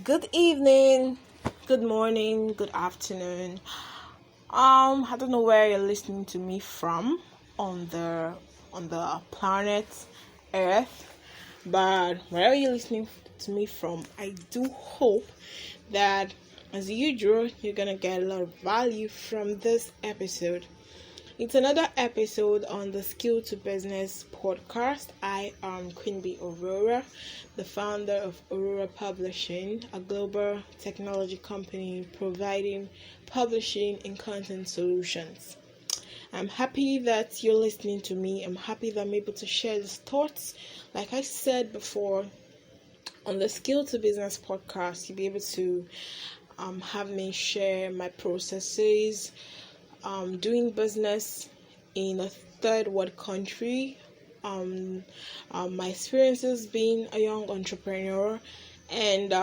Good evening, good morning, good afternoon. I don't know where you're listening to me from on the planet Earth, but wherever you're listening to me from, I do hope that as usual you're gonna get a lot of value from this episode. It's another episode on the Skill to Business podcast. I am Queen Bee Aurora, the founder of Aurora Publishing, a global technology company providing publishing and content solutions. I'm happy that you're listening to me. I'm happy that I'm able to share these thoughts. Like I said before, on the Skill to Business podcast, you'll be able to have me share my processes, doing business in a third world country, my experiences being a young entrepreneur, and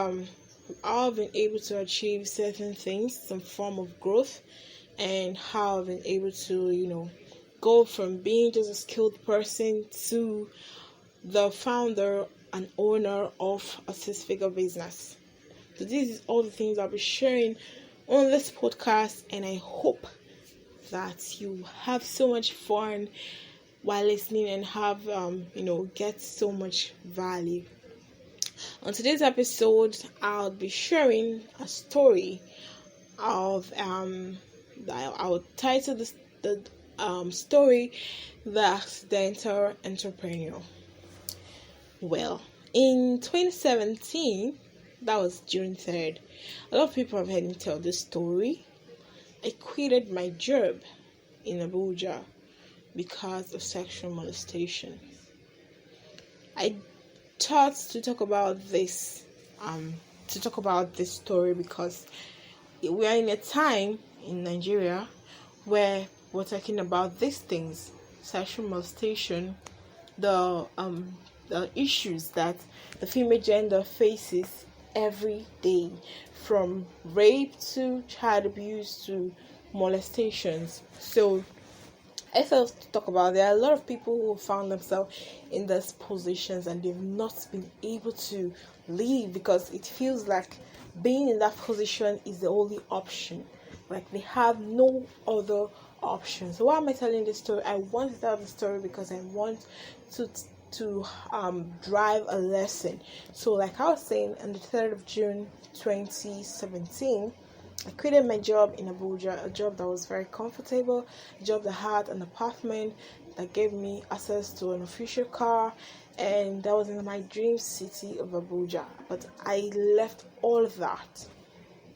I've been able to achieve certain things, some form of growth, and how I've been able to, go from being just a skilled person to the founder and owner of a six-figure business. So this is all the things I'll be sharing on this podcast, and I hope that you have so much fun while listening and have get so much value. On today's episode, I'll be sharing a story of I'll title the story The Accidental Entrepreneur. Well, in 2017, that was June 3rd, a lot of people have heard me tell this story. I quitted my job in Abuja because of sexual molestation. I thought to talk about this story because we are in a time in Nigeria where we're talking about these things, sexual molestation, the issues that the female gender faces every day, from rape to child abuse to molestations. So I felt to talk about there are a lot of people who found themselves in these positions and they've not been able to leave because it feels like being in that position is the only option. Like they have no other option. So why am I telling this story? I want to tell the story because I want to drive a lesson. So like I was saying, on the 3rd of June 2017, I quitted my job in Abuja, a job that was very comfortable, a job that had an apartment that gave me access to an official car, and that was in my dream city of Abuja. But I left all of that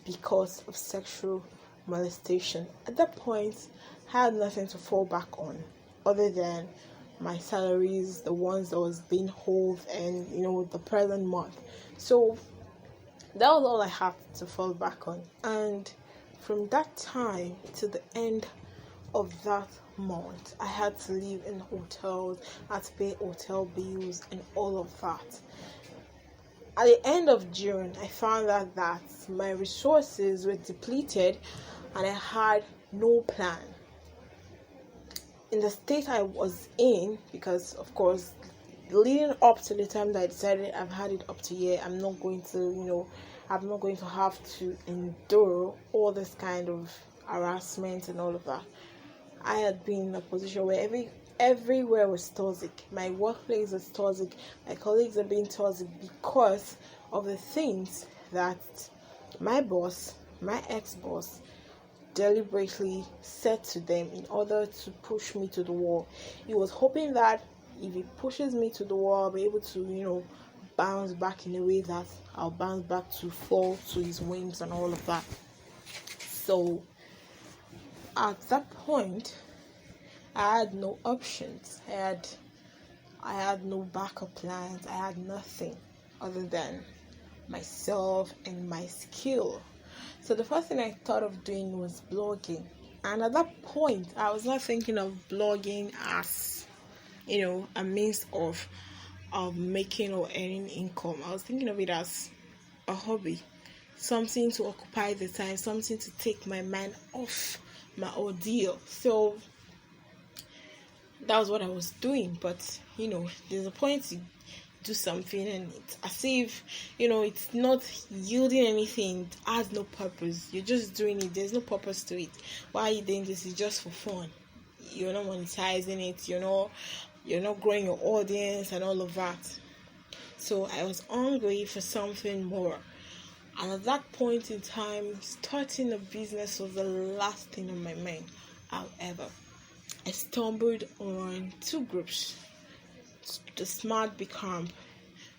because of sexual molestation. At that point, I had nothing to fall back on other than my salaries, the ones that was being held, and the present month. So that was all I had to fall back on. And from that time to the end of that month, I had to live in hotels, I had to pay hotel bills and all of that. At the end of June, I found out that my resources were depleted and I had no plan. In the state I was in, because of course leading up to the time that I decided I've had it up to here, I'm not going to have to endure all this kind of harassment and all of that. I had been in a position where everywhere was toxic. My workplace was toxic. My colleagues are being toxic because of the things that my boss, my ex-boss, deliberately said to them in order to push me to the wall. He was hoping that if he pushes me to the wall, I'll be able to, bounce back in a way that I'll bounce back to fall to his whims and all of that. So at that point, I had no options. I had no backup plans. I had nothing other than myself and my skill. So the first thing I thought of doing was blogging. And at that point, I was not thinking of blogging as, a means of making or earning income. I was thinking of it as a hobby, something to occupy the time, something to take my mind off my ordeal. So that was what I was doing. But there's a point do something and it's as if it's not yielding anything. It has no purpose. You're just doing it. There's no purpose to it. Why are you doing this? It's just for fun. You're not monetizing it. You're not growing your audience and all of that. So I was hungry for something more. And at that point in time, starting a business was the last thing on my mind. However, I stumbled on two groups. The Smart Big Camp,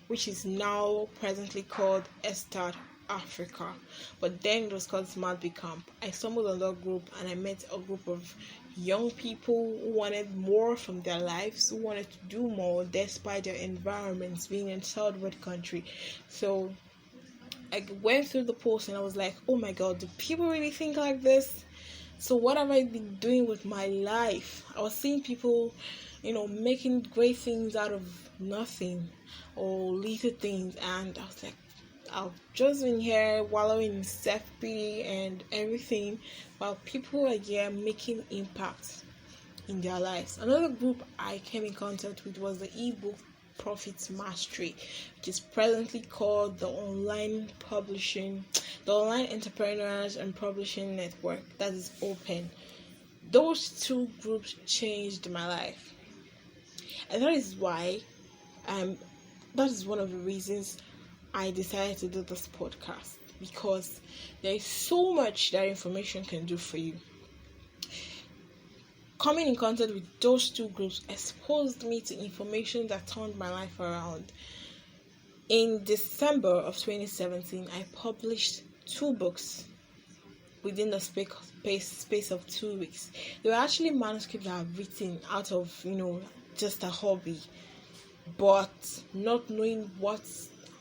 which is now presently called Estart Africa, but then it was called Smart Big Camp. I stumbled on that group and I met a group of young people who wanted more from their lives, who wanted to do more despite their environments being in third world country. So I went through the post and I was like, oh my god, do people really think like this? So what have I been doing with my life? I was seeing people making great things out of nothing or little things, and I was like, I've just been here wallowing in self-pity and everything, while people are here making impact in their lives. Another group I came in contact with was the ebook Profits Mastery, which is presently called the Online Entrepreneurs and Publishing Network, that is open. Those two groups changed my life. And that is why that is one of the reasons I decided to do this podcast, because there is so much that information can do for you. Coming in contact with those two groups exposed me to information that turned my life around. In December of 2017, I published 2 books within the space of 2 weeks. They were actually manuscripts that I've written out of just a hobby, but not knowing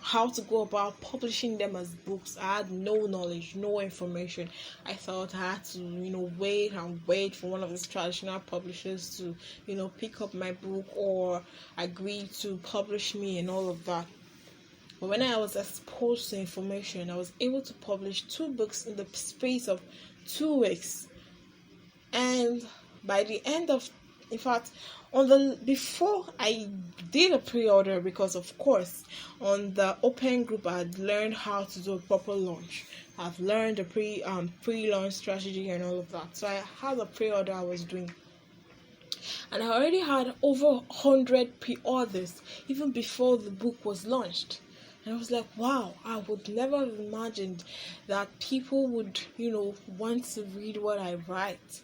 how to go about publishing them as books. I had no knowledge, no information. I thought I had to wait for one of these traditional publishers to pick up my book or agree to publish me and all of that. But when I was exposed to information, I was able to publish 2 books in the space of 2 weeks. And by the end of, in fact, before I did a pre-order, because of course on the open group I had learned how to do a proper launch. I've learned the pre-launch strategy and all of that. So I had a pre-order I was doing, and I already had over 100 pre-orders even before the book was launched. And I was like, wow, I would never have imagined that people would want to read what I write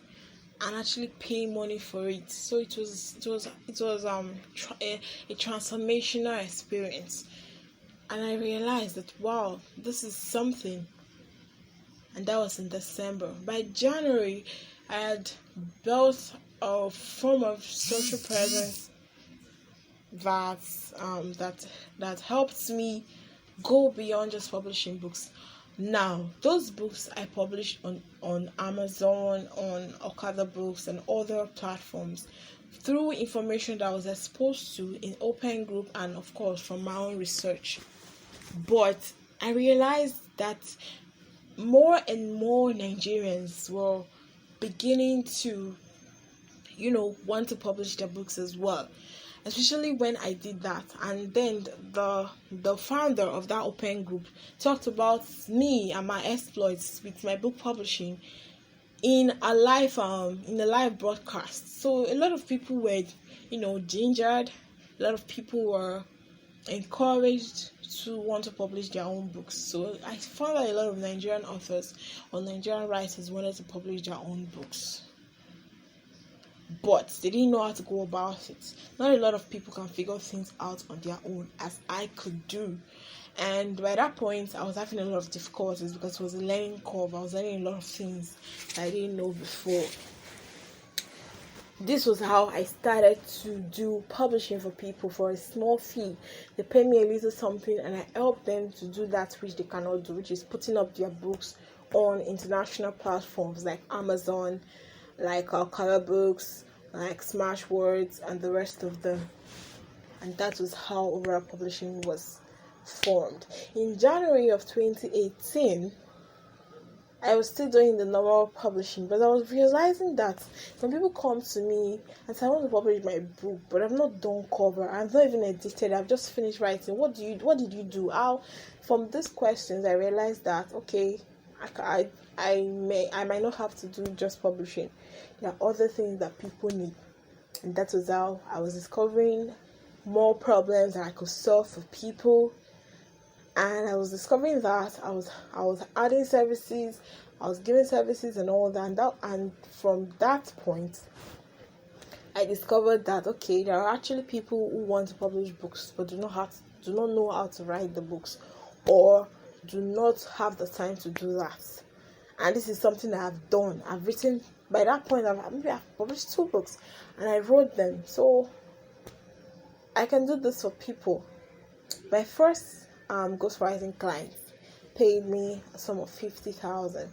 and actually pay money for it. So it was a transformational experience, and I realized that wow, this is something. And that was in December. By January, I had built a form of social presence that helped me go beyond just publishing books. Now, those books I published on Amazon, on Okada Books, and other platforms through information that I was exposed to in open group and, of course, from my own research. But I realized that more and more Nigerians were beginning to, want to publish their books as well. Especially when I did that, and then the founder of that open group talked about me and my exploits with my book publishing in a live broadcast. So a lot of people were gingered. A lot of people were encouraged to want to publish their own books. So I found that a lot of Nigerian authors or Nigerian writers wanted to publish their own books, but they didn't know how to go about it. Not a lot of people can figure things out on their own as I could do. And by that point, I was having a lot of difficulties because it was a learning curve. I was learning a lot of things that I didn't know before. This was how I started to do publishing for people for a small fee. They pay me a little something and I help them to do that which they cannot do, which is putting up their books on international platforms like Amazon, like Okada Books, like Smashwords, and the rest of them. And that was how overall publishing was formed. In January of 2018, I was still doing the normal publishing, but I was realizing that some people come to me and say, I want to publish my book, but I've not done cover, I've not even edited, I've just finished writing. What did you do? How from these questions I realized that okay, I might not have to do just publishing. There are other things that people need. And that was how I was discovering more problems that I could solve for people. And I was discovering that I was adding services, I was giving services and all that, and from that point I discovered that okay, there are actually people who want to publish books but do not know how to write the books, or do not have the time to do that. And this is something that I've done. I've written, by that point I've published 2 books and I wrote them, so I can do this for people. My first ghostwriting client paid me a sum of 50,000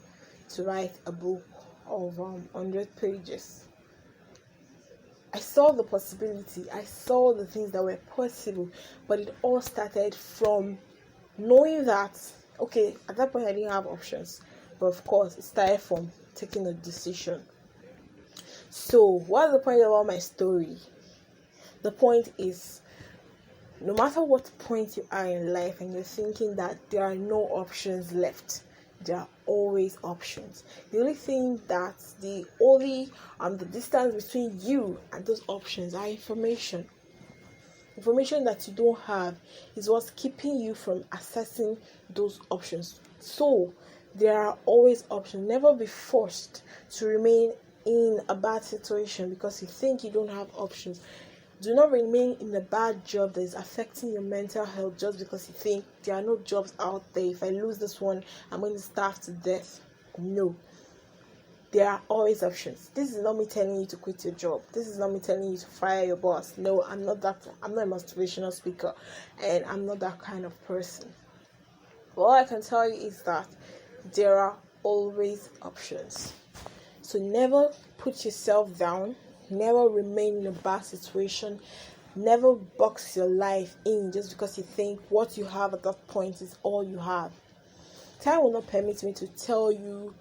to write a book of 100 pages. I saw the possibility, I saw the things that were possible, but it all started from knowing that okay, at that point I didn't have options, but of course it started from taking a decision. So what's the point about my story? The point is, no matter what point you are in life and you're thinking that there are no options left, there are always options. The only thing that the distance between you and those options are information. Information that you don't have is what's keeping you from accessing those options. So there are always options. Never be forced to remain in a bad situation because you think you don't have options. Do not remain in a bad job that is affecting your mental health just because you think there are no jobs out there. If I lose this one, I'm going to starve to death. No. There are always options. This is not me telling you to quit your job. This is not me telling you to fire your boss. No, I'm not a motivational speaker, and I'm not that kind of person. All I can tell you is that there are always options. So never put yourself down. Never remain in a bad situation. Never box your life in just because you think what you have at that point is all you have. Time will not permit me to tell you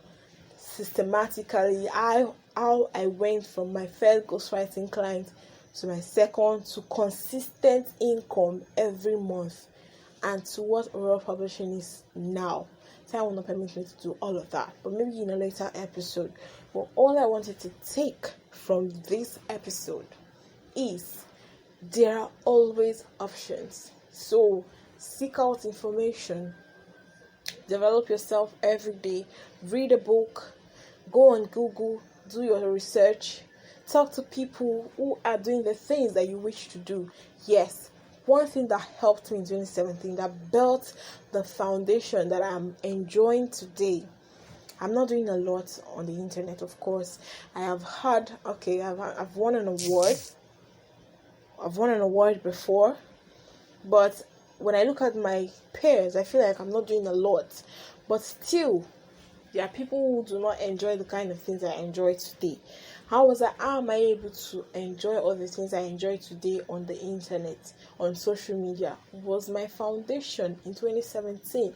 systematically how I went from my first ghostwriting client to my second to consistent income every month and to what oral publishing is now. Time will not permit me to do all of that, but maybe in a later episode. But all I wanted to take from this episode is there are always options. So seek out information, develop yourself every day, read a book, go on Google, do your research, talk to people who are doing the things that you wish to do. Yes, one thing that helped me in 2017, that built the foundation that I'm enjoying today. I'm not doing a lot on the internet, of course. I've won an award. I've won an award before, but when I look at my peers, I feel like I'm not doing a lot. But still, there are people who do not enjoy the kind of things I enjoy today. How am I able to enjoy all the things I enjoy today on the internet, on social media? It was my foundation in 2017.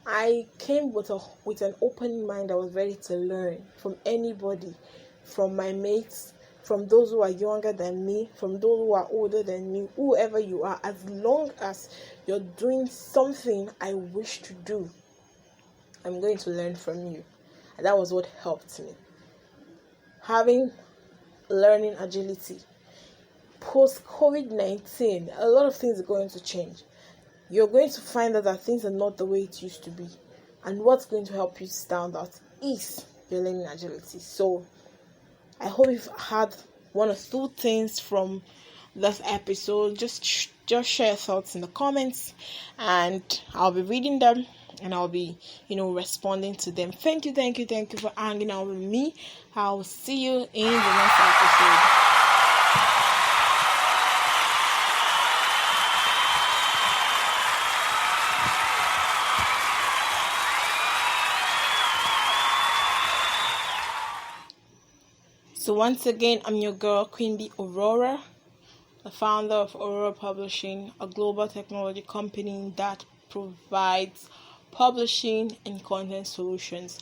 I came with an open mind. I was ready to learn from anybody, from my mates, from those who are younger than me, from those who are older than me, whoever you are, as long as you're doing something I wish to do, I'm going to learn from you. And that was what helped me. Having learning agility. Post COVID-19, a lot of things are going to change. You're going to find out that things are not the way it used to be. And what's going to help you stand out is your learning agility. So I hope you've had one or two things from this episode. Just share thoughts in the comments and I'll be reading them and I'll be, responding to them. Thank you for hanging out with me. I'll see you in the next episode. So once again, I'm your girl, Queen Bee Aurora, the founder of Aurora Publishing, a global technology company that provides publishing and content solutions.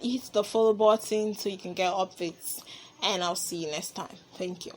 hit the follow button so you can get updates, and I'll see you next time. Thank you.